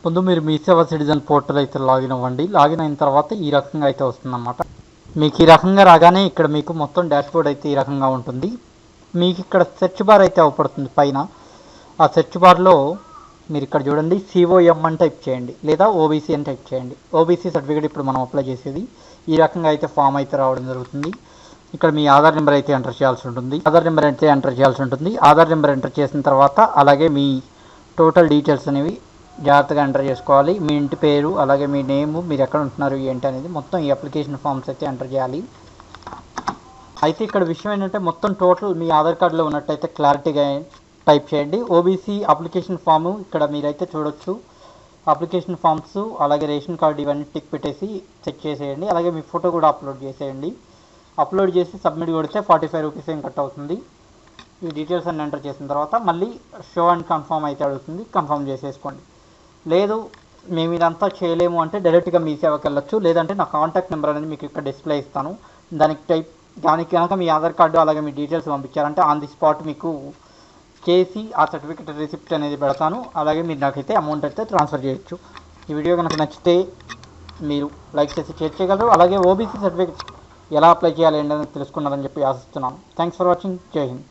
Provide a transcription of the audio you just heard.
ముందు మీరు మీ సేవా సిటిజన్ పోర్టల్ అయితే లాగిన్ అవ్వండి. లాగిన్ అయిన తర్వాత ఈ రకంగా అయితే వస్తుందన్నమాట. మీకు ఈ రకంగా రాగానే ఇక్కడ మీకు మొత్తం డాష్బోర్డ్ అయితే ఈ రకంగా ఉంటుంది. మీకు ఇక్కడ సెర్చ్ బార్ అయితే అవపడుతుంది పైన. ఆ సెర్చ్ బార్లో మీరు ఇక్కడ చూడండి సిఓఎం అని టైప్ చేయండి, లేదా ఓబీసీ అని టైప్ చేయండి. ఓబీసీ సర్టిఫికేట్ ఇప్పుడు మనం అప్లై చేసేది. ఈ రకంగా అయితే ఫామ్ అయితే రావడం జరుగుతుంది. ఇక్కడ మీ ఆధార్ నెంబర్ అయితే ఎంటర్ చేయాల్సి ఉంటుంది. ఆధార్ నెంబర్ ఎంటర్ చేసిన తర్వాత అలాగే మీ టోటల్ డీటెయిల్స్ అనేవి జాగ్రత్తగా ఎంటర్ చేసుకోవాలి. మీ ఇంటి పేరు, అలాగే మీ నేము, మీరు ఎక్కడ ఉంటున్నారు ఏంటి అనేది మొత్తం ఈ అప్లికేషన్ ఫామ్స్ అయితే ఎంటర్ చేయాలి. అయితే ఇక్కడ విషయం ఏంటంటే మొత్తం టోటల్ మీ ఆధార్ కార్డులో ఉన్నట్టయితే క్లారిటీగా టైప్ చేయండి. ఓబీసీ అప్లికేషన్ ఫాము ఇక్కడ మీరైతే చూడొచ్చు. అప్లికేషన్ ఫామ్స్ అలాగే రేషన్ కార్డు ఇవన్నీ టిక్ పెట్టేసి చెక్ చేసేయండి. అలాగే మీ ఫోటో కూడా అప్లోడ్ చేసేయండి. అప్లోడ్ చేసి సబ్మిట్ కొడితే 45 రూపీస్ ఏం కట్ అవుతుంది. ఈ డీటెయిల్స్ అన్ని ఎంటర్ చేసిన తర్వాత మళ్ళీ షో అండ్ కన్ఫర్మ్ అయితే అడుగుతుంది. కన్ఫర్మ్ చేసేసుకోండి. లేదు మేము ఇదంతా చేయలేము అంటే డైరెక్ట్గా మీ సేవకి వెళ్ళొచ్చు. లేదంటే నా కాంటాక్ట్ నెంబర్ అనేది మీకు ఇక్కడ డిస్ప్లే ఇస్తాను. దానికి కనుక మీ ఆధార్ కార్డు అలాగే మీ డీటెయిల్స్ పంపించారంటే ఆన్ ది స్పాట్ మీకు చేసి ఆ సర్టిఫికేట్ రిసిప్ట్ అనేది పెడతాను. అలాగే మీరు నాకైతే అమౌంట్ అయితే ట్రాన్స్ఫర్ చేయొచ్చు. ఈ వీడియో కనుక నచ్చితే మీరు లైక్ చేసి షేర్ చేయగలరు. అలాగే ఓబీసీ సర్టిఫికేట్ ఎలా అప్లై చేయాలి ఏంటనేది తెలుసుకున్నారని చెప్పి ఆశిస్తున్నాను. Thanks for watching. జై హింద్.